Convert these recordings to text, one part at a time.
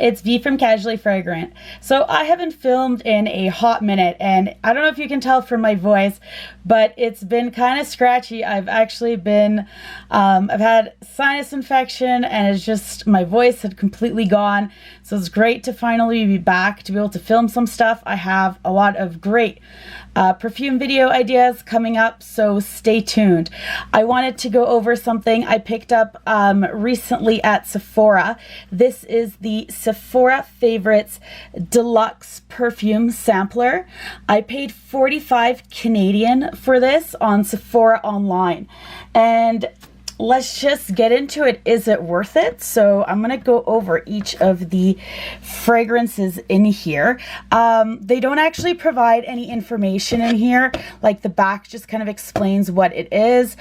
it's V from Casually Fragrant. So I haven't filmed in a hot minute, and I don't know if you can tell from my voice, but it's been kind of scratchy. I've actually been, I've had sinus infection, and it's just, my voice had completely gone. So it's great to finally be back to be able to film some stuff. I have a lot of great perfume video ideas coming up, so stay tuned. I wanted to go over something I picked up recently at Sephora. This is the Sephora Favorites Deluxe Perfume Sampler. I paid 45 Canadian for this on Sephora online, and let's just get into it. Is it worth it? So I'm going to go over each of the fragrances in here. They don't actually provide any information in here. Like the back just kind of explains what it is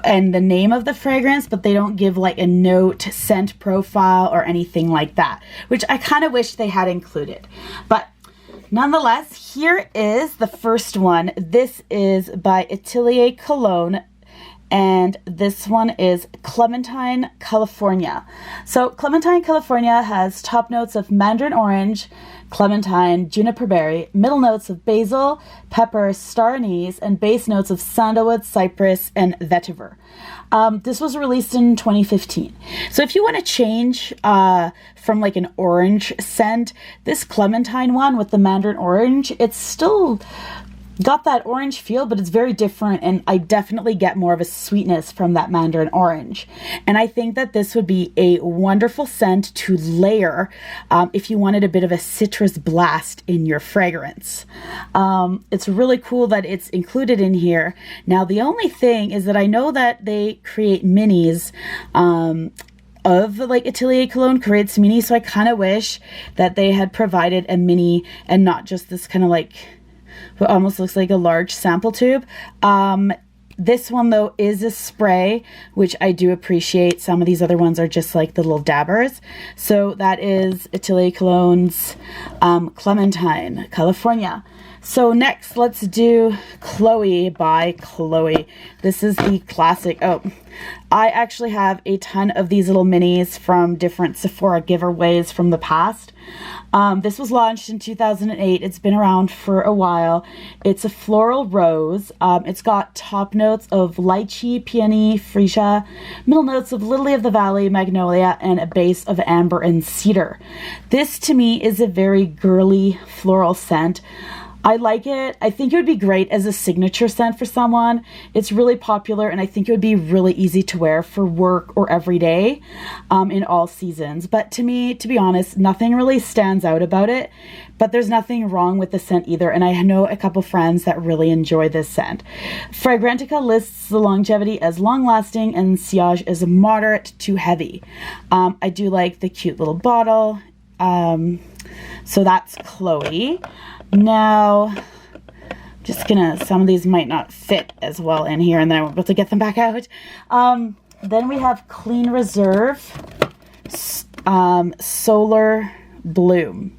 and the name of the fragrance, but they don't give like a note, scent profile, or anything like that, which I kind of wish they had included. But nonetheless, here is the first one. This is by Atelier Cologne, and this one is Clementine California. So Clementine California has top notes of mandarin orange, clementine, juniper berry, middle notes of basil, pepper, star anise, and base notes of sandalwood, cypress, and vetiver. This was released in 2015. So if you want to change from like an orange scent, this clementine one with the mandarin orange, it's still got that orange feel, but it's very different, and I definitely get more of a sweetness from that mandarin orange. And I think that this would be a wonderful scent to layer if you wanted a bit of a citrus blast in your fragrance. It's really cool that it's included in here. Now, the only thing is that I know that they create minis of like Atelier Cologne creates minis, so I kind of wish that they had provided a mini and not just this kind of like what almost looks like a large sample tube. This one though is a spray, which I do appreciate. Some of these other ones are just like the little dabbers. So that is Atelier Cologne's Clementine California. So next, let's do Chloe by Chloe. This is the classic. Oh, I actually have a ton of these little minis from different Sephora giveaways from the past. This was launched in 2008. It's been around for a while. It's a floral rose. It's got top notes of lychee, peony, freesia, middle notes of lily of the valley, magnolia, and a base of amber and cedar. This to me is a very girly floral scent. I like it. I think it would be great as a signature scent for someone. It's really popular, and I think it would be really easy to wear for work or every day in all seasons. But to me, to be honest, nothing really stands out about it, but there's nothing wrong with the scent either. And I know a couple friends that really enjoy this scent. Fragrantica lists the longevity as long-lasting and sillage as moderate to heavy. I do like the cute little bottle. So that's Chloe. Now, just gonna, some of these might not fit as well in here, and then I won't be able to get them back out. Then we have Clean Reserve Solar Bloom.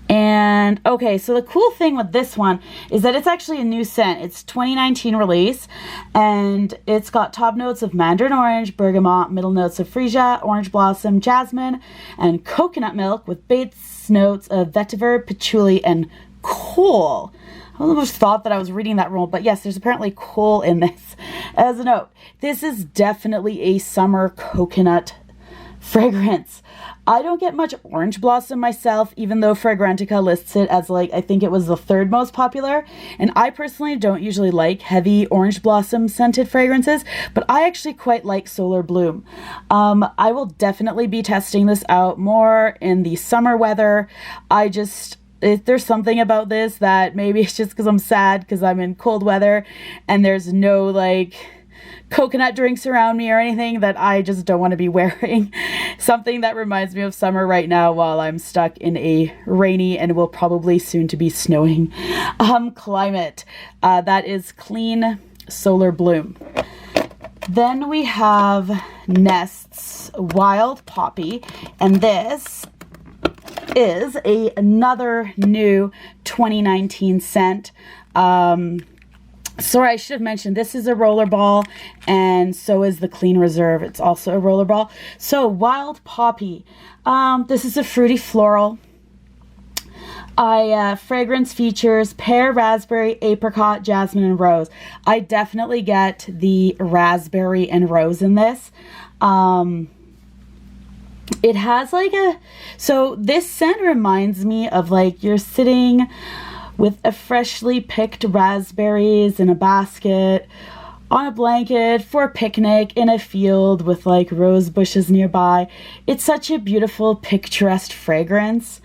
And okay, so the cool thing with this one is that it's actually a new scent. It's 2019 release, and it's got top notes of mandarin orange, bergamot, middle notes of freesia, orange blossom, jasmine, and coconut milk with base notes of vetiver, patchouli, and coal. I almost thought that I was reading that wrong, but yes, there's apparently coal in this as a note. This is definitely a summer coconut fragrance. I don't get much orange blossom myself, even though Fragrantica lists it as like, I think it was the third most popular. And I personally don't usually like heavy orange blossom scented fragrances, but I actually quite like Solar Bloom. I will definitely be testing this out more in the summer weather. If there's something about this that maybe it's just because I'm sad because I'm in cold weather and there's no like coconut drinks around me or anything, that I just don't want to be wearing something that reminds me of summer right now while I'm stuck in a rainy and will probably soon to be snowing climate. That is Clean Solar Bloom. Then we have Nest's Wild Poppy, and this is another new 2019 scent. Sorry, I should have mentioned, this is a rollerball, and so is the Clean Reserve. It's also a rollerball. So, Wild Poppy. This is a fruity floral. Fragrance features pear, raspberry, apricot, jasmine, and rose. I definitely get the raspberry and rose in this. It has like so this scent reminds me of like you're sitting with a freshly picked raspberries in a basket on a blanket for a picnic in a field with like rose bushes nearby. It's such a beautiful, picturesque fragrance.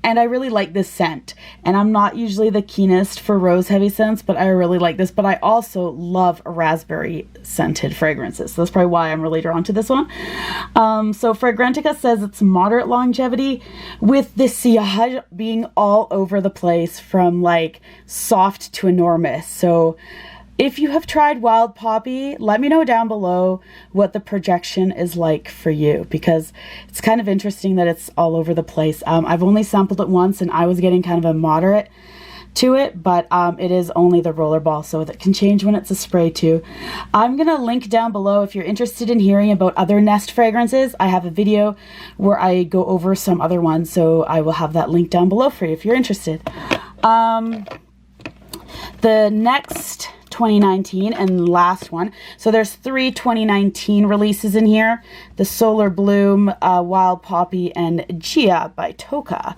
And I really like this scent. And I'm not usually the keenest for rose heavy scents, but I really like this. But I also love raspberry scented fragrances. So that's probably why I'm really drawn to this one. So Fragrantica says it's moderate longevity, with the sillage being all over the place from like soft to enormous. So if you have tried Wild Poppy, let me know down below what the projection is like for you, because it's kind of interesting that it's all over the place. I've only sampled it once and I was getting kind of a moderate to it, but it is only the rollerball, so that can change when it's a spray too. I'm gonna link down below if you're interested in hearing about other Nest fragrances. I have a video where I go over some other ones, so I will have that link down below for you if you're interested. The next 2019 and last one. So there's 3 2019 releases in here. The Solar Bloom, Wild Poppy, and Gia by Toka.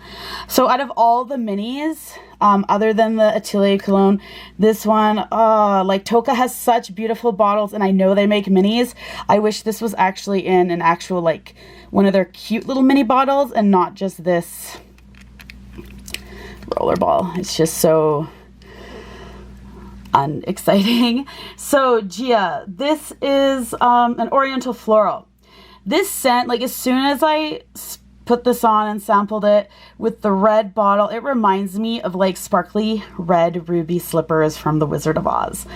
So out of all the minis, other than the Atelier Cologne, this one, like Toka has such beautiful bottles, and I know they make minis. I wish this was actually in an actual, like, one of their cute little mini bottles and not just this rollerball. It's just so unexciting. So Gia, this is an Oriental Floral. This scent, like as soon as I put this on and sampled it with the red bottle, it reminds me of like sparkly red ruby slippers from The Wizard of Oz.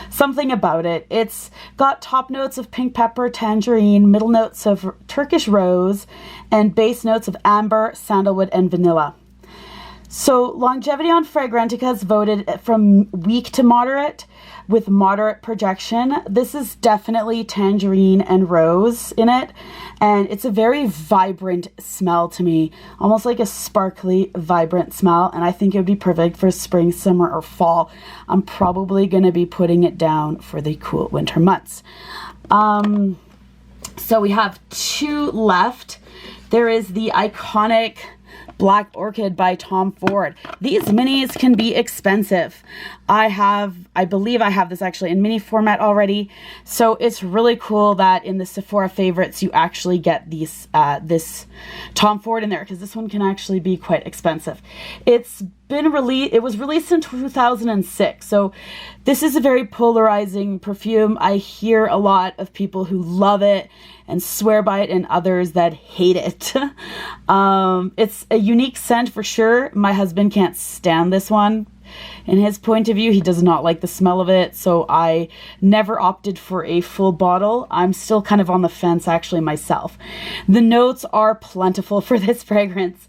Something about it. It's got top notes of pink pepper, tangerine, middle notes of Turkish rose, and base notes of amber, sandalwood, and vanilla. So longevity on Fragrantica is voted from weak to moderate with moderate projection. This is definitely tangerine and rose in it, and it's a very vibrant smell to me, almost like a sparkly, vibrant smell, and I think it would be perfect for spring, summer, or fall. I'm probably going to be putting it down for the cool winter months. So we have 2 left. There is the iconic Black Orchid by Tom Ford. These minis can be expensive. I believe I have this actually in mini format already. So it's really cool that in the Sephora favorites, you actually get these, this Tom Ford in there, because this one can actually be quite expensive. It's been released, it was released in 2006. So this is a very polarizing perfume. I hear a lot of people who love it and swear by it, and others that hate it. It's a unique scent for sure. My husband can't stand this one. In his point of view, he does not like the smell of it, so I never opted for a full bottle. I'm still kind of on the fence actually myself. The notes are plentiful for this fragrance.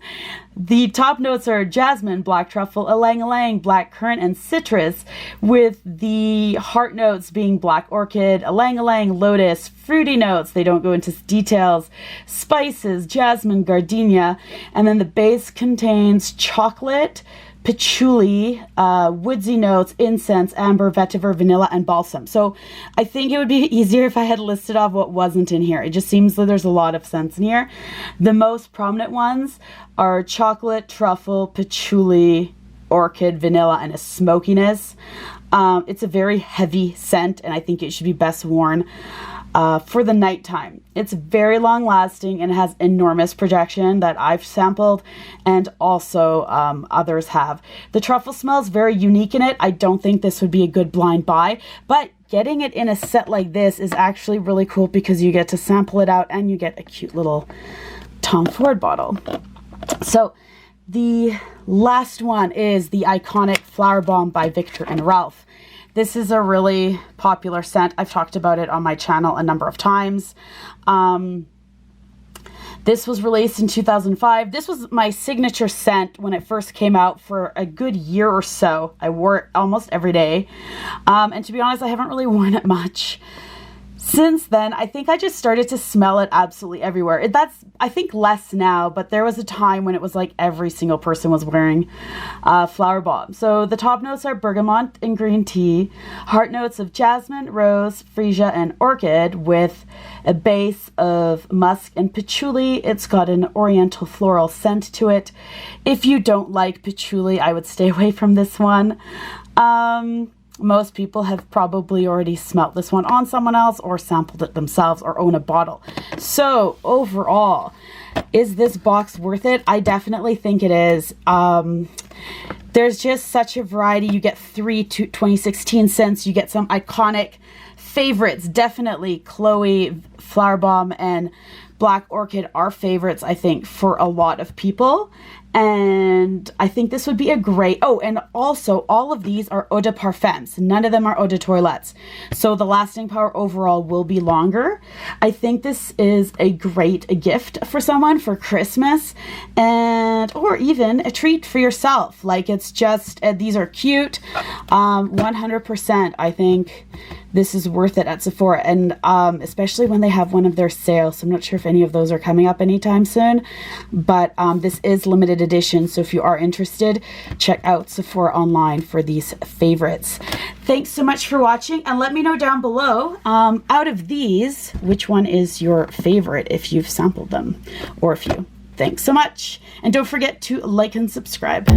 The top notes are jasmine, black truffle, ylang-ylang, black currant, and citrus, with the heart notes being black orchid, ylang-ylang, lotus, fruity notes, they don't go into details, spices, jasmine, gardenia, and then the base contains chocolate, patchouli, woodsy notes, incense, amber, vetiver, vanilla, and balsam. So I think it would be easier if I had listed off what wasn't in here. It just seems that there's a lot of scents in here. The most prominent ones are chocolate, truffle, patchouli, orchid, vanilla, and a smokiness. It's a very heavy scent, and I think it should be best worn for the nighttime. It's very long lasting and has enormous projection that I've sampled, and also others have. The truffle smells very unique in it. I don't think this would be a good blind buy, but getting it in a set like this is actually really cool because you get to sample it out and you get a cute little Tom Ford bottle. So the last one is the iconic Flower Bomb by Viktor and Ralph. This is a really popular scent. I've talked about it on my channel a number of times. The This was released in 2005. This was my signature scent when it first came out for a good year or so. I wore it almost every day. And to be honest, I haven't really worn it much since then. I think I just started to smell it absolutely everywhere. That's, I think, less now, but there was a time when it was like every single person was wearing Flower Bomb. So the top notes are bergamot and green tea, heart notes of jasmine, rose, freesia, and orchid with a base of musk and patchouli. It's got an oriental floral scent to it. If you don't like patchouli, I would stay away from this one. Most people have probably already smelt this one on someone else or sampled it themselves or own a bottle. So overall, is this box worth it? I definitely think it is. There's just such a variety. You get 3 2016 scents. You get some iconic favorites. Definitely Chloe, Flower Bomb, and Black Orchid are favorites, I think, for a lot of people. And I think this would be a great... Oh, and also all of these are eau de parfums. None of them are eau de toilettes. So the lasting power overall will be longer. I think this is a great gift for someone for Christmas, and or even a treat for yourself. Like, it's just, these are cute. 100%, I think this is worth it at Sephora, and especially when they have one of their sales. So I'm not sure if any of those are coming up anytime soon, but this is limited edition, so if you are interested, check out Sephora online for these favorites. Thanks so much for watching, and let me know down below, out of these, which one is your favorite if you've sampled them, or a few. Thanks so much, and don't forget to like and subscribe.